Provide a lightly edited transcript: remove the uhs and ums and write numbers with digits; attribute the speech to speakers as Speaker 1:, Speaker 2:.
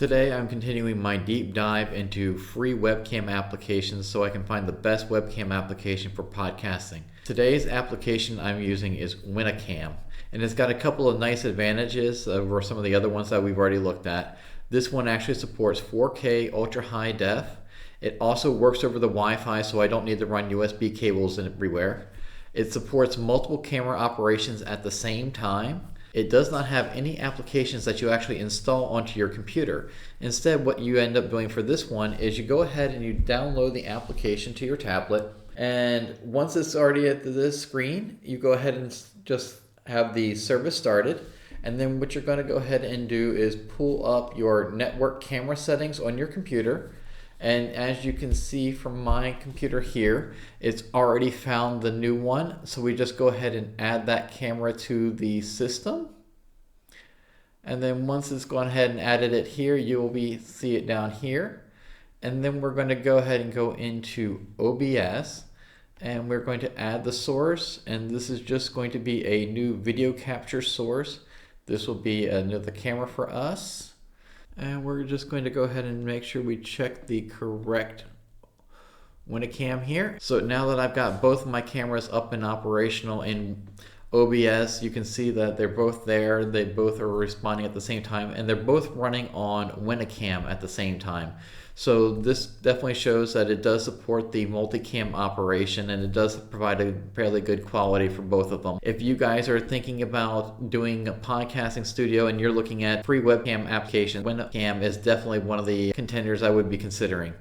Speaker 1: Today I'm continuing my deep dive into free webcam applications so I can find the best webcam application for podcasting. Today's application I'm using is Winacam, and it's got a couple of nice advantages over some of the other ones that we've already looked at. This one actually supports 4K ultra high def. It also works over the Wi-Fi, so I don't need to run USB cables everywhere. It supports multiple camera operations at the same time. It does not have any applications that you actually install onto your computer. Instead, what you end up doing for this one is you go ahead and you download the application to your tablet, and once it's already at this screen, you go ahead and just have the service started. And then what you're going to go ahead and do is pull up your network camera settings on your computer. And as you can see from my computer here, it's already found the new one. So we just go ahead and add that camera to the system. And then once it's gone ahead and added it here, you will see it down here. And then we're going to go ahead and go into OBS. And we're going to add the source. And this is just going to be a new video capture source. This will be another camera for us. And we're just going to go ahead and make sure we check the correct Winacam here. So now that I've got both of my cameras up and operational in OBS, you can see that they're both there. They both are responding at the same time, and they're both running on Winacam at the same time. So this definitely shows that it does support the multicam operation, and it does provide a fairly good quality for both of them. If you guys are thinking about doing a podcasting studio and you're looking at free webcam applications, Winacam is definitely one of the contenders I would be considering.